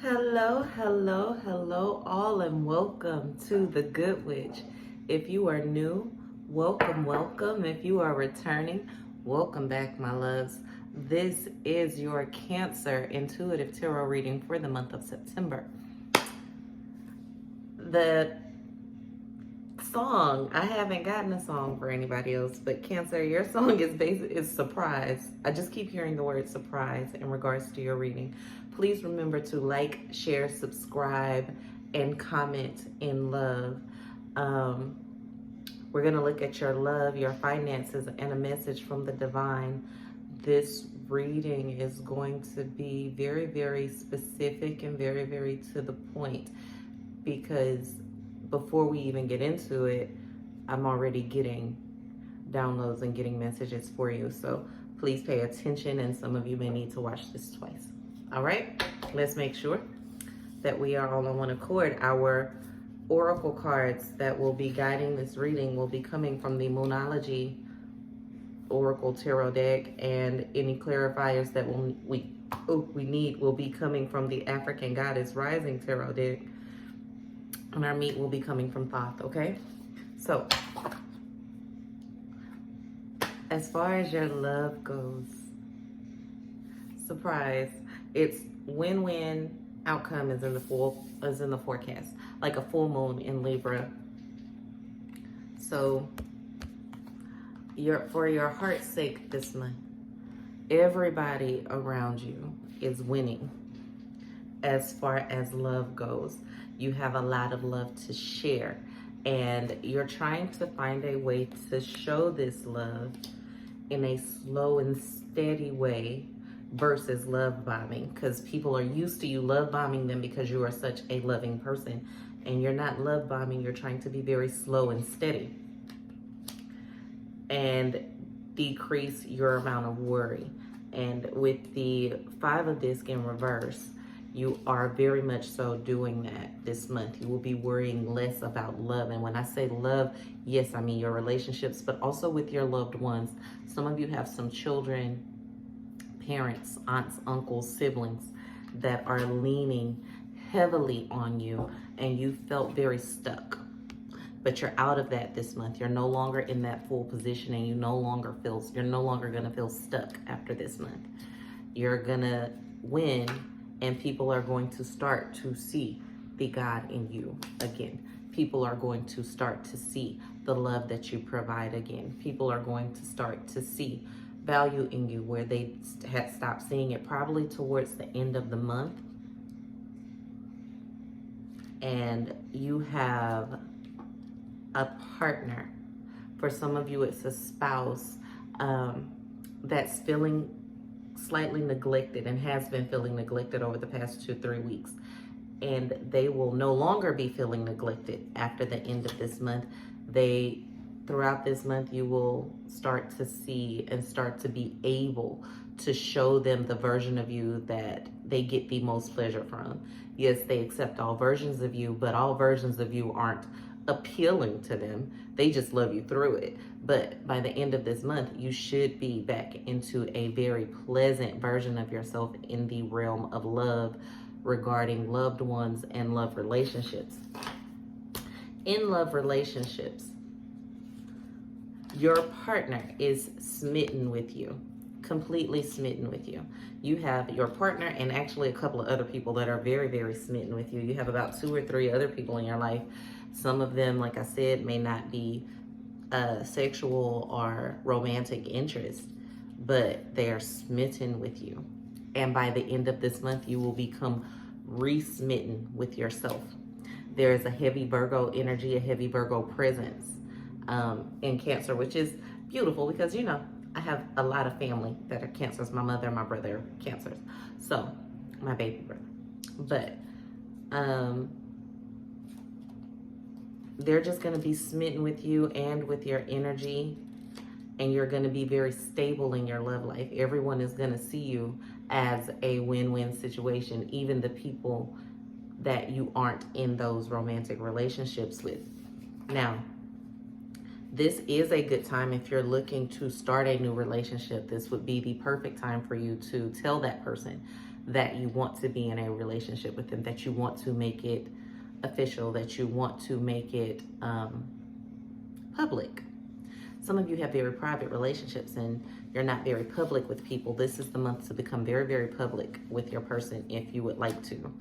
Hello, hello, hello, all, and welcome to The Good Witch. If you are new, welcome, welcome. If you are returning, welcome back, my loves. This is your Cancer intuitive tarot reading for the month of September. The song, I haven't gotten a song for anybody else, but Cancer, your song is surprise. I just keep hearing the word surprise in regards to your reading. Please remember to like, share, subscribe, and comment in love. We're going to look at your love, your finances, and a message from the divine. This reading is going to be very, very specific and very, very to the point, because before we even get into it, I'm already getting downloads and getting messages for you. So please pay attention, and some of you may need to watch this twice. All right, let's make sure that we are all on one accord. Our oracle cards that will be guiding this reading will be coming from the Moonology Oracle Tarot deck, and any clarifiers that we need will be coming from the African Goddess Rising Tarot deck, and our meat will be coming from Thoth, okay? So, as far as your love goes, surprise, it's win-win. Outcome is in the forecast, like a full moon in Libra. So, for your heart's sake this month, everybody around you is winning. As far as love goes, you have a lot of love to share, and you're trying to find a way to show this love in a slow and steady way versus love bombing, because people are used to you love bombing them because you are such a loving person, and you're not love bombing. You're trying to be very slow and steady and decrease your amount of worry. And with the Five of Discs in reverse, you are very much so doing that this month. You will be worrying less about love. And when I say love, yes, I mean your relationships, but also with your loved ones. Some of you have some children, parents, aunts, uncles, siblings that are leaning heavily on you, and you felt very stuck. But you're out of that this month. You're no longer in that full position, and you're no longer gonna feel stuck after this month. You're gonna win, and people are going to start to see the God in you again. People are going to start to see the love that you provide again. People are going to start to see value in you where they had stopped seeing it probably towards the end of the month. And you have a partner. For some of you, it's a spouse that's feeling slightly neglected and has been feeling neglected over the past 2-3 weeks. And they will no longer be feeling neglected after the end of this month. Throughout this month, you will start to see and start to be able to show them the version of you that they get the most pleasure from. Yes, they accept all versions of you, but all versions of you aren't appealing to them. They just love you through it. But by the end of this month, you should be back into a very pleasant version of yourself in the realm of love regarding loved ones and love relationships. In love relationships, your partner is smitten with you, completely smitten with you. You have your partner and actually a couple of other people that are very, very smitten with you. You have about 2 or 3 other people in your life. Some of them, like I said, may not be sexual or romantic interest, but they are smitten with you. And by the end of this month, you will become re-smitten with yourself. There is a heavy Virgo energy, a heavy Virgo presence in Cancer, which is beautiful because, you know, I have a lot of family that are Cancers. My mother and my brother are Cancers. So, my baby brother. But they're just going to be smitten with you and with your energy, and you're going to be very stable in your love life. Everyone is going to see you as a win-win situation, even the people that you aren't in those romantic relationships with. Now, this is a good time if you're looking to start a new relationship. This would be the perfect time for you to tell that person that you want to be in a relationship with them, that you want to make it official, that you want to make it public. Some of you have very private relationships and you're not very public with people. This is the month to become very, very public with your person if you would like to.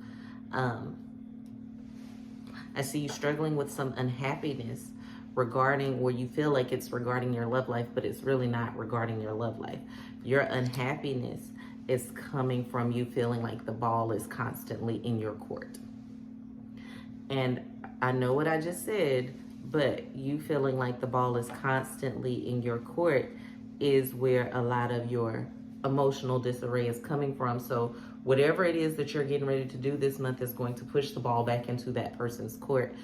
I see you struggling with some unhappiness regarding, where you feel like it's regarding your love life, but it's really not regarding your love life. Your unhappiness is coming from you feeling like the ball is constantly in your court. And I know what I just said, but you feeling like the ball is constantly in your court is where a lot of your emotional disarray is coming from. So whatever it is that you're getting ready to do this month is going to push the ball back into that person's court.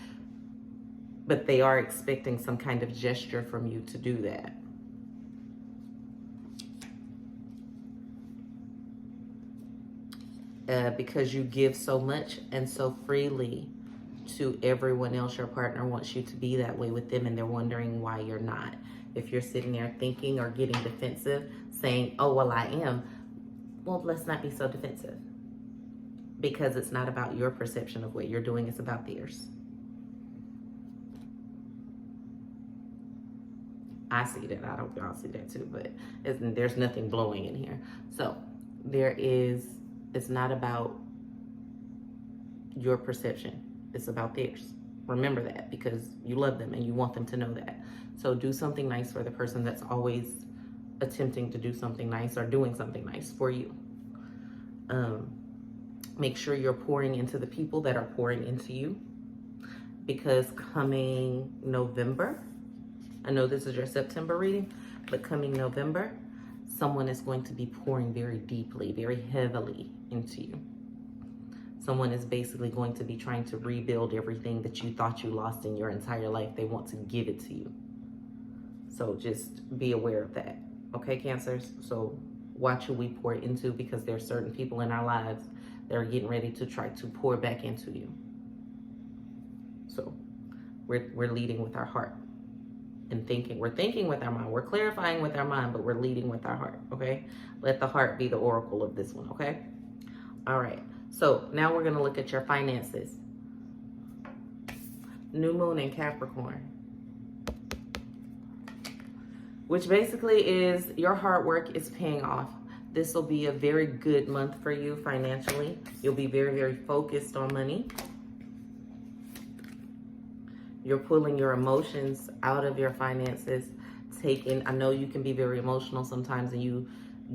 But they are expecting some kind of gesture from you to do that. Because you give so much and so freely to everyone else, your partner wants you to be that way with them, and they're wondering why you're not. If you're sitting there thinking or getting defensive, saying, oh, well, I am, well, let's not be so defensive. Because it's not about your perception of what you're doing, it's about theirs. I see that. I hope y'all see that too, but there's nothing blowing in here. So it's not about your perception. It's about theirs. Remember that, because you love them and you want them to know that. So do something nice for the person that's always attempting to do something nice or doing something nice for you. Make sure you're pouring into the people that are pouring into you, because coming November, I know this is your September reading, but coming November, someone is going to be pouring very deeply, very heavily into you. Someone is basically going to be trying to rebuild everything that you thought you lost in your entire life. They want to give it to you. So just be aware of that. Okay, Cancers? So watch who we pour into, because there are certain people in our lives that are getting ready to try to pour back into you. So we're leading with our heart and thinking. We're thinking with our mind. We're clarifying with our mind, but we're leading with our heart, okay? Let the heart be the oracle of this one, okay? All right. So now we're going to look at your finances. New moon in Capricorn, which basically is your hard work is paying off. This will be a very good month for you financially. You'll be very, very focused on money. You're pulling your emotions out of your finances. I know you can be very emotional sometimes, and you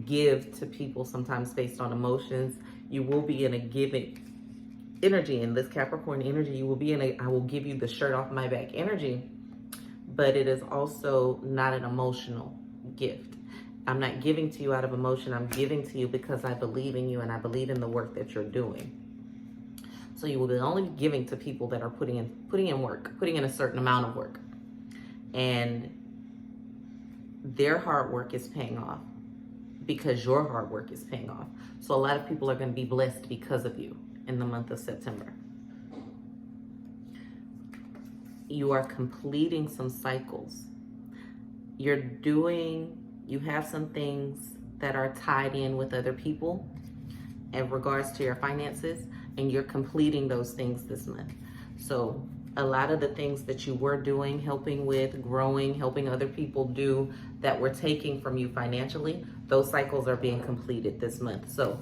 give to people sometimes based on emotions. You will be in a giving energy. In this Capricorn energy, you will be in a I will give you the shirt off my back energy, but it is also not an emotional gift. I'm not giving to you out of emotion. I'm giving to you because I believe in you and I believe in the work that you're doing. So you will be only giving to people that are putting in work, putting in a certain amount of work. And their hard work is paying off because your hard work is paying off. So a lot of people are going to be blessed because of you in the month of September. You are completing some cycles. You have some things that are tied in with other people in regards to your finances, and you're completing those things this month. So a lot of the things that you were doing, helping with, growing, helping other people do, that were taking from you financially, those cycles are being completed this month. So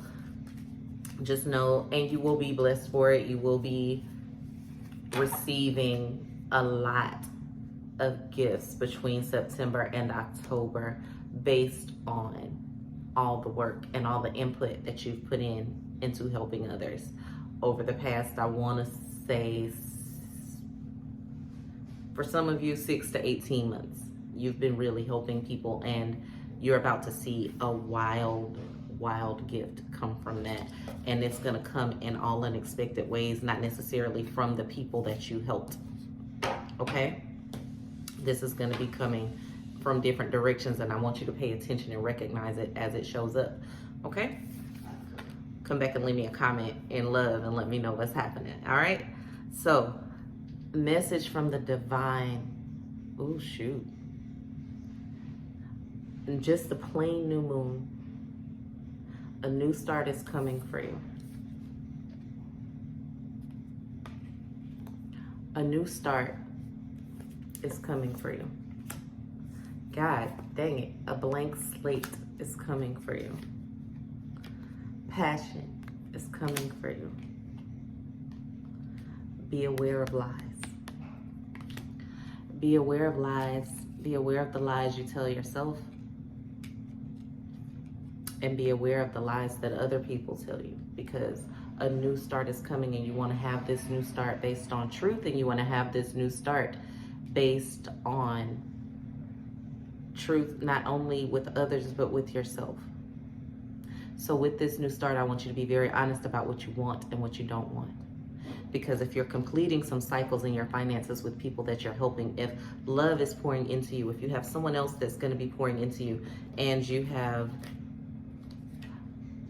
just know, and you will be blessed for it. You will be receiving a lot of gifts between September and October based on all the work and all the input that you've put into helping others over the past, I want to say, for some of you, 6 to 18 months. You've been really helping people, and you're about to see a wild gift come from that. And it's going to come in all unexpected ways, not necessarily from the people that you helped. Okay? This is going to be coming from different directions, and I want you to pay attention and recognize it as it shows up. Okay? Come back and leave me a comment in love and let me know what's happening. All right? So, message from the divine. Oh, shoot. And just a plain new moon. A new start is coming for you. A new start is coming for you. God dang it, a blank slate is coming for you. Passion is coming for you. Be aware of lies. Be aware of lies. Be aware of the lies you tell yourself. And be aware of the lies that other people tell you, because a new start is coming and you want to have this new start based on truth, and you want to have this new start based on truth, not only with others, but with yourself. So with this new start, I want you to be very honest about what you want and what you don't want. Because if you're completing some cycles in your finances with people that you're helping, if love is pouring into you, if you have someone else that's going to be pouring into you, and you have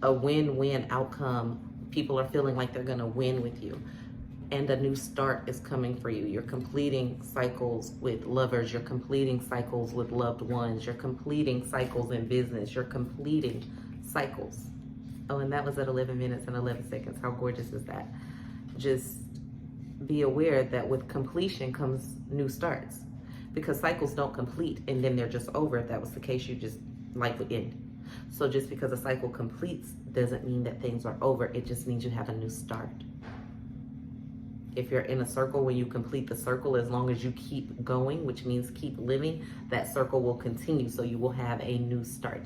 a win-win outcome, people are feeling like they're going to win with you, and a new start is coming for you. You're completing cycles with lovers. You're completing cycles with loved ones. You're completing cycles in business. You're completing cycles. Oh, and that was at 11 minutes and 11 seconds. How gorgeous is that? Just be aware that with completion comes new starts, because cycles don't complete and then they're just over. If that was the case, life would end. So just because a cycle completes doesn't mean that things are over. It just means you have a new start. If you're in a circle, when you complete the circle, as long as you keep going, which means keep living, that circle will continue. So you will have a new start.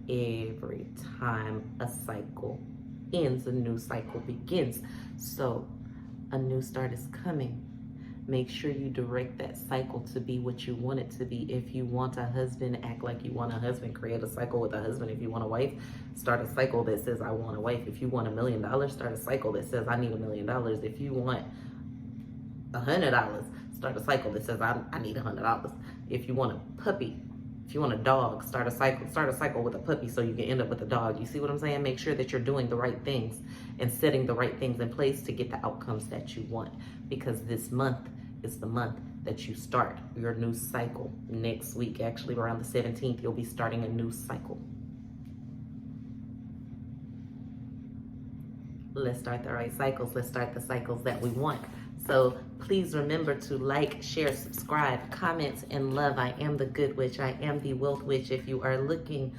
Every time a cycle ends, a new cycle begins. So a new start is coming. Make sure you direct that cycle to be what you want it to be. If you want a husband, act like you want a husband. Create a cycle with a husband. If you want a wife, start a cycle that says, I want a wife. If you want $1 million, start a cycle that says, I need $1 million. If you want $100, start a cycle that says, I need $100. If you want a puppy, if you want a dog, start a cycle with a puppy so you can end up with a dog. You see what I'm saying? Make sure that you're doing the right things and setting the right things in place to get the outcomes that you want. Because this month is the month that you start your new cycle. Next week, actually around the 17th, you'll be starting a new cycle. Let's start the right cycles. Let's start the cycles that we want. So please remember to like, share, subscribe, comment, and love. I am the Good Witch. I am the Wealth Witch. If you are looking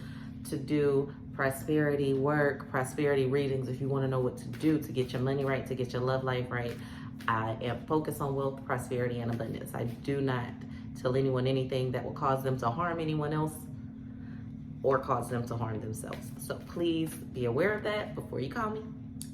to do prosperity work, prosperity readings, if you want to know what to do to get your money right, to get your love life right, I am focused on wealth, prosperity, and abundance. I do not tell anyone anything that will cause them to harm anyone else or cause them to harm themselves. So please be aware of that before you call me.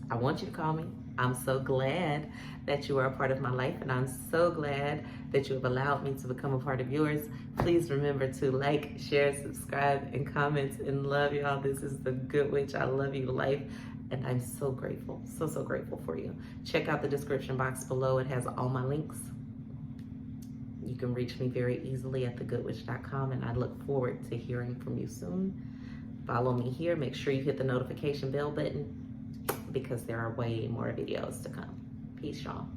I want you to call me. I'm so glad that you are a part of my life, and I'm so glad that you have allowed me to become a part of yours. Please remember to like, share, subscribe, and comment, and love y'all. This is the Good Witch. I love you to life, and I'm so grateful, so grateful for you. Check out the description box below. It has all my links. You can reach me very easily at thgoodwitch.com, and I look forward to hearing from you soon. Follow me here. Make sure you hit the notification bell button, because there are way more videos to come. Peace, y'all.